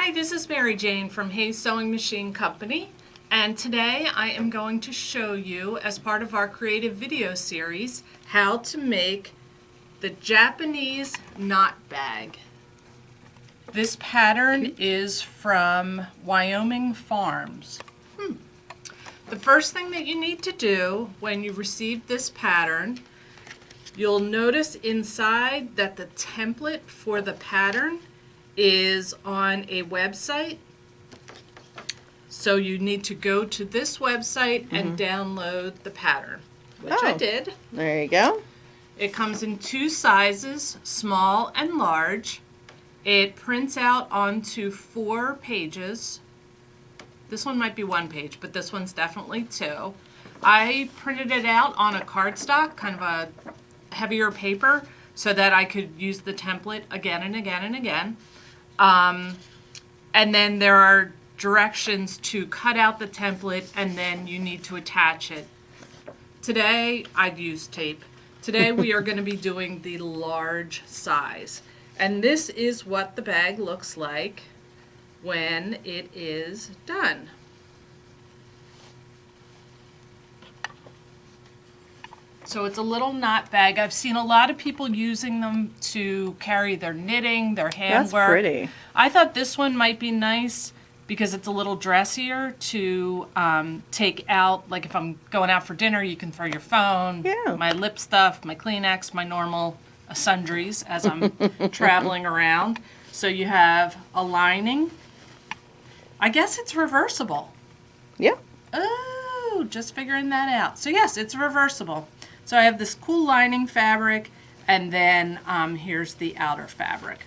Hi, this is Mary Jane from Hayes Sewing Machine Company, and today I am going to show you, as part of our creative video series, how to make the Japanese knot bag. This pattern is from Wyoming Farms. The first thing that you need to do when you receive this pattern, you'll notice inside that the template for the pattern is on a website. So you need to go to this website and download the pattern, which I did. There you go. It comes in two sizes, small and large. It prints out onto 4 pages. This one might be 1 page, but this one's definitely 2. I printed it out on a cardstock, kind of a heavier paper, so that I could use the template again and again and again. And then there are directions to cut out the template, and then you need to attach it. Today, I'd use tape. Today we are going to be doing the large size. And this is what the bag looks like when it is done. So it's a little knot bag. I've seen a lot of people using them to carry their knitting, their handwork. That's pretty. I thought this one might be nice because it's a little dressier to take out. Like if I'm going out for dinner, you can throw your phone, my lip stuff, my Kleenex, my normal sundries as I'm traveling around. So you have a lining. I guess it's reversible. Yep. Oh, just figuring that out. So yes, it's reversible. So I have this cool lining fabric, and then here's the outer fabric.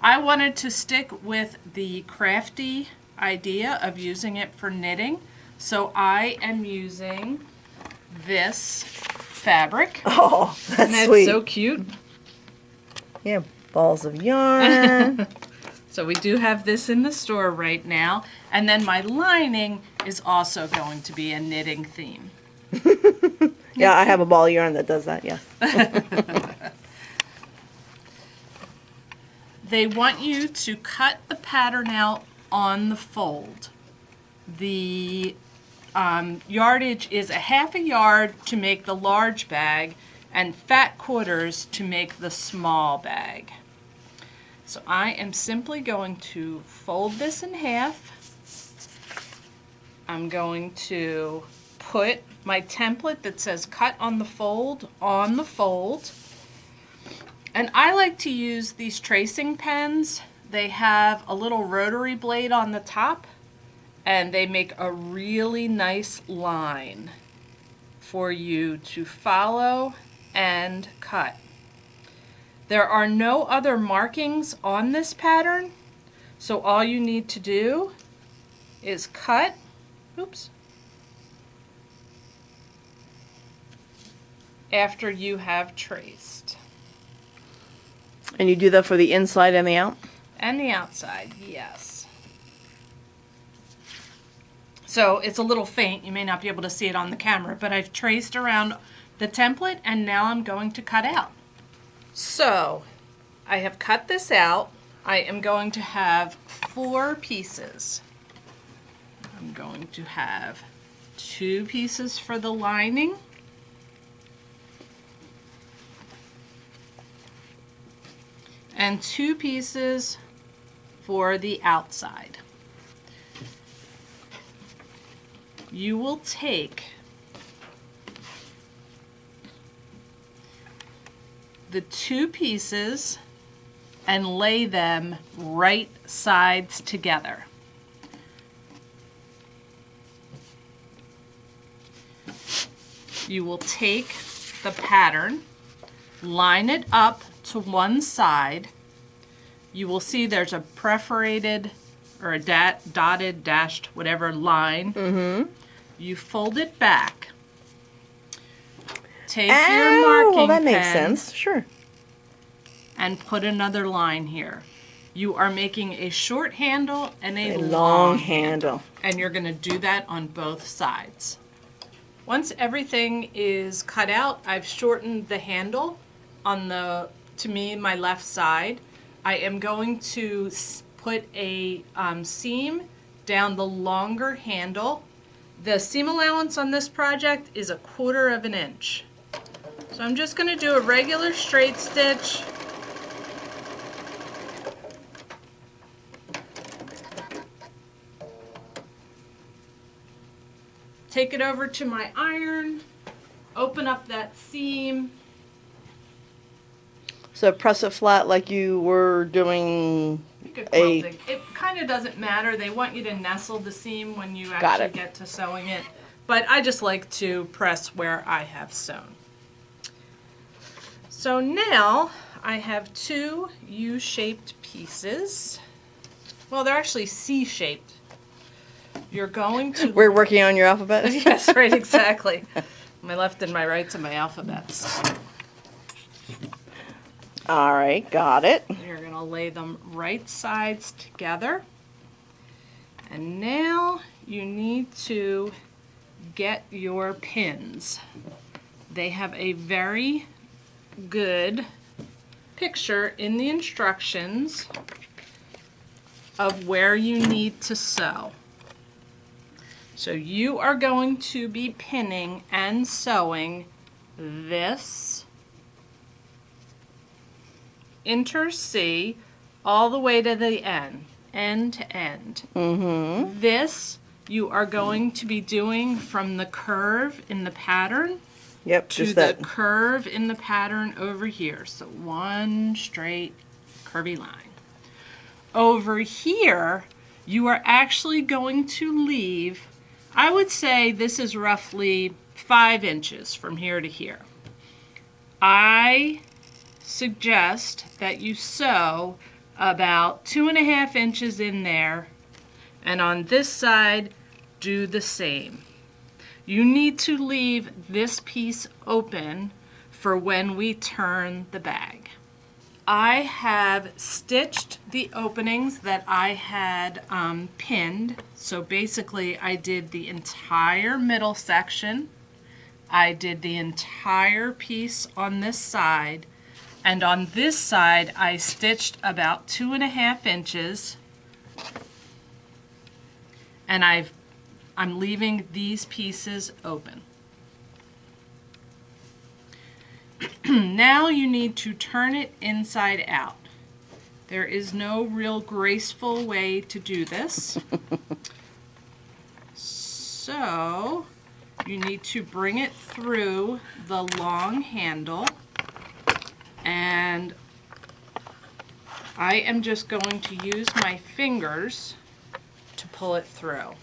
I wanted to stick with the crafty idea of using it for knitting, so I am using this fabric. Oh, that's Isn't that sweet. so cute? Yeah, balls of yarn. So we do have this in the store right now, and then my lining is also going to be a knitting theme. Yeah, I have a ball of yarn that does that, yeah. They want you to cut the pattern out on the fold. The yardage is a ½ yard to make the large bag and fat quarters to make the small bag. So I am simply going to fold this in half. I'm going to put my template that says cut on the fold on the fold. And I like to use these tracing pens. They have a little rotary blade on the top, and they make a really nice line for you to follow and cut. There are no other markings on this pattern, so all you need to do is cut, after you have traced. And you do that for the inside and the out? And the outside, yes. So it's a little faint, you may not be able to see it on the camera, but I've traced around the template and now I'm going to cut out. So I have cut this out. I am going to have 4 pieces. I'm going to have 2 pieces for the lining, and 2 pieces for the outside. You will take the 2 pieces and lay them right sides together. You will take the pattern, line it up to one side. You will see there's a perforated or a dotted, dashed, whatever line. You fold it back. Take your marking well, that makes pen sense. Sure. and put another line here. You are making a short handle and a long handle. And you're going to do that on both sides. Once everything is cut out, I've shortened the handle on the, to me, my left side. I am going to put a seam down the longer handle. The seam allowance on this project is 1/4 of an inch. So I'm just going to do a regular straight stitch. Take it over to my iron, open up that seam. So press it flat like you were doing Quilting. It kind of doesn't matter. They want you to nestle the seam when you actually get to sewing it. But I just like to press where I have sewn. So now I have 2 U-shaped pieces. Well, they're actually C-shaped. You're going to... We're working on your alphabet? Yes, right, exactly. My left and my right's in my alphabets. All right, got it. You're going to lay them right sides together. And now you need to get your pins. They have a very good picture in the instructions of where you need to sew. So you are going to be pinning and sewing this inter C all the way to the end to end. Mm-hmm. This you are going to be doing from the curve in the pattern to the curve in the pattern over here. So one straight curvy line. Over here, you are actually going to leave, I would say this is roughly 5 inches from here to here. I suggest that you sew about 2.5 inches in there, and on this side, do the same. You need to leave this piece open for when we turn the bag. I have stitched the openings that I had pinned. So basically I did the entire middle section. I did the entire piece on this side. And on this side I stitched about 2.5 inches. And I'm leaving these pieces open. Now you need to turn it inside out. There is no real graceful way to do this. So you need to bring it through the long handle, and I am just going to use my fingers to pull it through.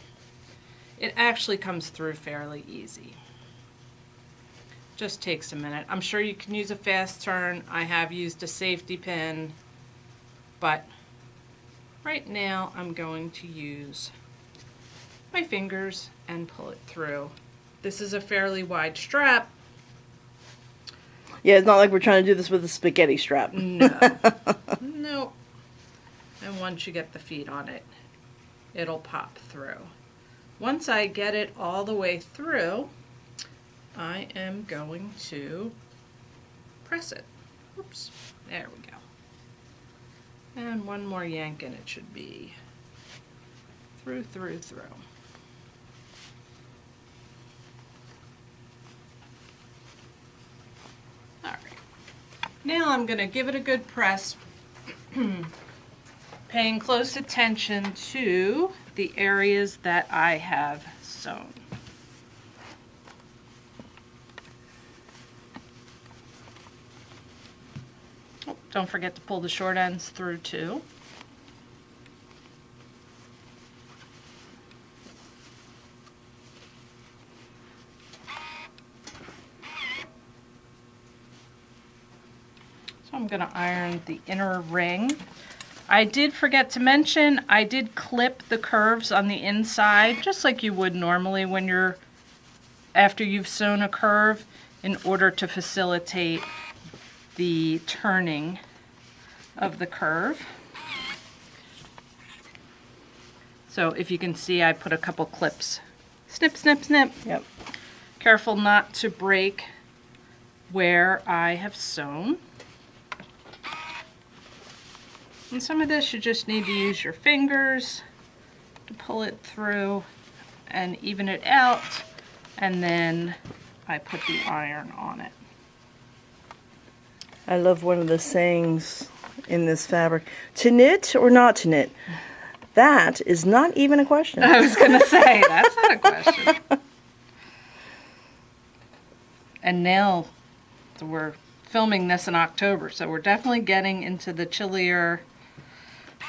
It actually comes through fairly easy. Just takes a minute. I'm sure you can use a fast turn. I have used a safety pin, but right now I'm going to use my fingers and pull it through. This is a fairly wide strap. Yeah, it's not like we're trying to do this with a spaghetti strap. No. No. And once you get the feet on it, it'll pop through. Once I get it all the way through, I am going to press it. Oops, there we go. And one more yank and it should be through. All right. Now I'm going to give it a good press, paying close attention to the areas that I have sewn. Don't forget to pull the short ends through too. So I'm going to iron the inner ring. I did forget to mention, I did clip the curves on the inside, just like you would normally when you're, after you've sewn a curve, in order to facilitate the turning of the curve. So if you can see, I put a couple clips. Snip, snip, snip. Yep. Careful not to break where I have sewn. And some of this you just need to use your fingers to pull it through and even it out, and then I put the iron on it. I love one of the sayings in this fabric. To knit or not to knit? That is not even a question. I was going to say, that's not a question. And now we're filming this in October, so we're definitely getting into the chillier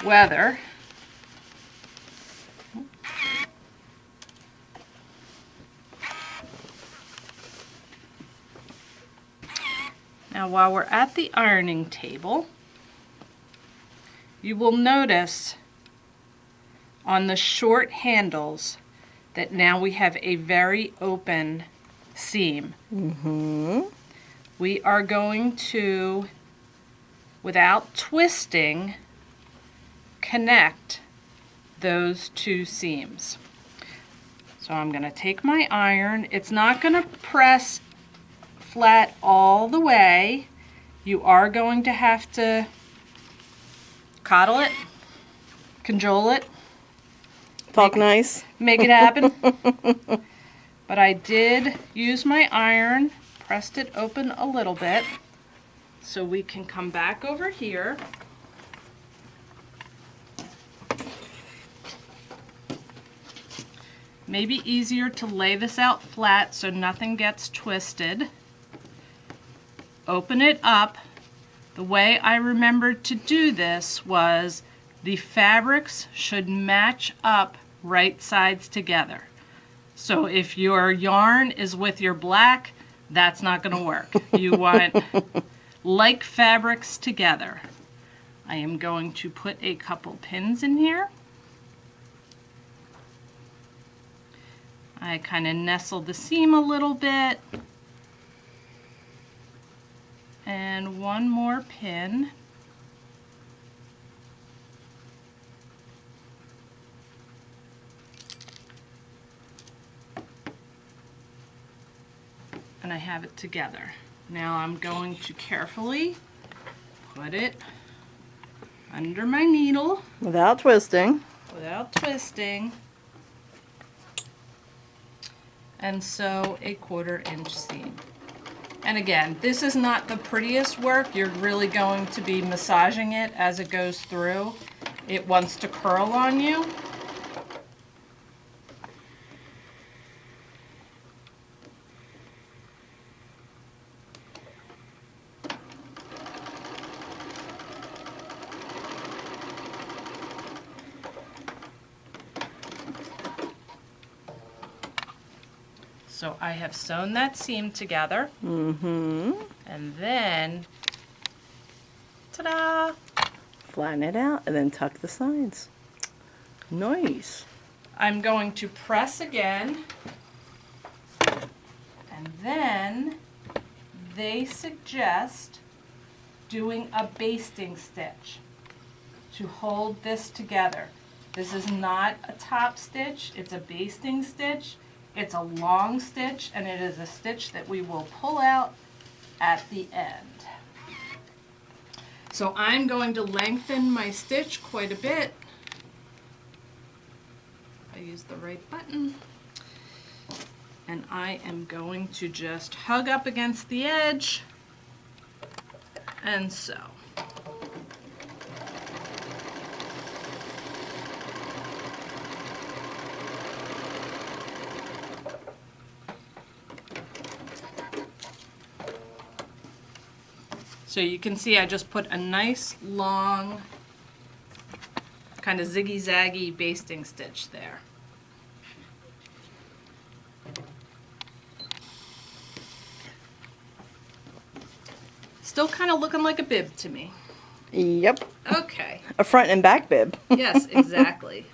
weather. Now, while we're at the ironing table, you will notice on the short handles that now we have a very open seam. We are going to, without twisting, connect those two seams. So I'm going to take my iron. It's not going to press flat all the way. You are going to have to coddle it, cajole it. Talk nice. Make it happen. But I did use my iron, pressed it open a little bit, so we can come back over here. Maybe easier to lay this out flat so nothing gets twisted. Open it up. The way I remembered to do this was the fabrics should match up right sides together. So if your yarn is with your black, that's not going to work. You want like fabrics together. I am going to put a couple pins in here. I kind of nestle the seam a little bit. And one more pin. And I have it together. Now I'm going to carefully put it under my needle Without twisting. without twisting and sew a 1/4 inch seam. And again, this is not the prettiest work. You're really going to be massaging it as it goes through. It wants to curl on you. So I have sewn that seam together. And then, ta-da! Flatten it out and then tuck the sides. Nice. I'm going to press again. And then they suggest doing a basting stitch to hold this together. This is not a top stitch, it's a basting stitch. It's a long stitch, and it is a stitch that we will pull out at the end. So I'm going to lengthen my stitch quite a bit. I use the right button. And I am going to just hug up against the edge and sew. So you can see I just put a nice long kind of ziggy-zaggy basting stitch there. Still kind of looking like a bib to me. Yep. Okay. A front and back bib. Yes, exactly.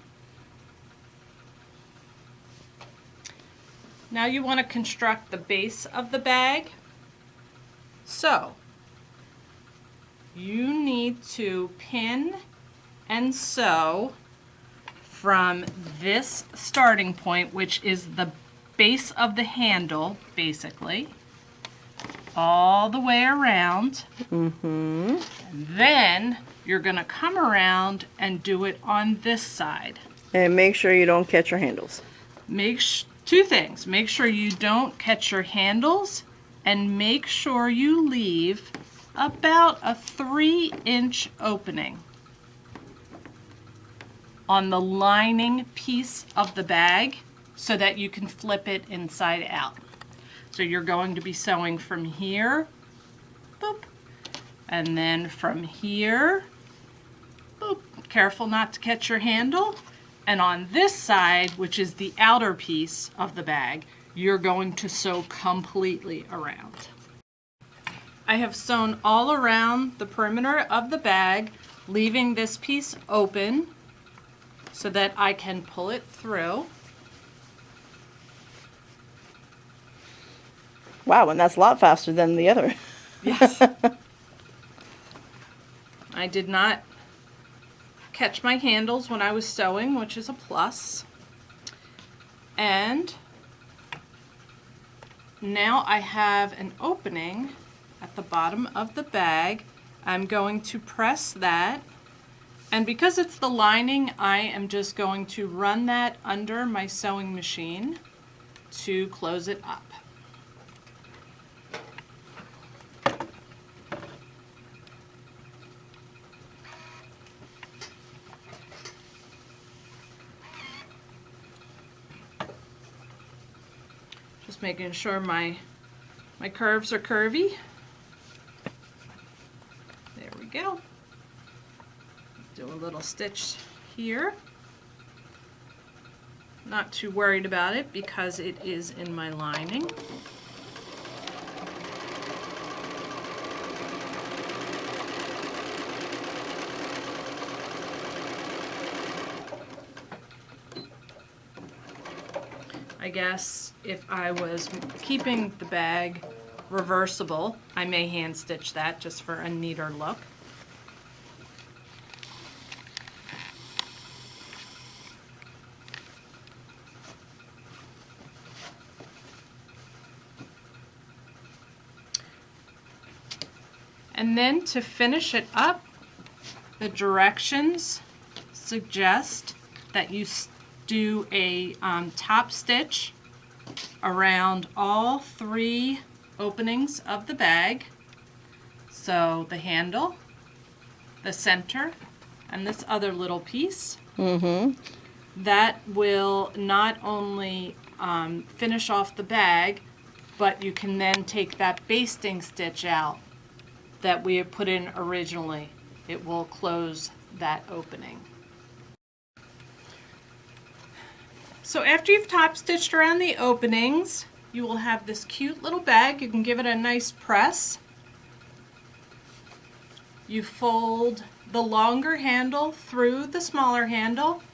Now you want to construct the base of the bag. So you need to pin and sew from this starting point, which is the base of the handle, basically, all the way around. And then you're going to come around and do it on this side. And make sure you don't catch your handles. Two things. Make sure you don't catch your handles, and make sure you leave about a 3-inch opening on the lining piece of the bag so that you can flip it inside out. So you're going to be sewing from here, boop, and then from here, boop. Careful not to catch your handle. And on this side, which is the outer piece of the bag, you're going to sew completely around. I have sewn all around the perimeter of the bag, leaving this piece open so that I can pull it through. Wow, and that's a lot faster than the other. Yes. I did not catch my handles when I was sewing, which is a plus. And now I have an opening at the bottom of the bag. I'm going to press that, and because it's the lining, I am just going to run that under my sewing machine to close it up. Just making sure my curves are curvy. There we go. Do a little stitch here. Not too worried about it because it is in my lining. I guess if I was keeping the bag reversible, I may hand stitch that just for a neater look. And then to finish it up, the directions suggest that you do a top stitch around all 3 openings of the bag. So the handle, the center, and this other little piece. That will not only finish off the bag, but you can then take that basting stitch out that we had put in originally. It will close that opening. So after you've top stitched around the openings, you will have this cute little bag. You can give it a nice press. You fold the longer handle through the smaller handle,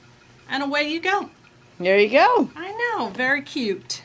and away you go. There you go. I know, very cute.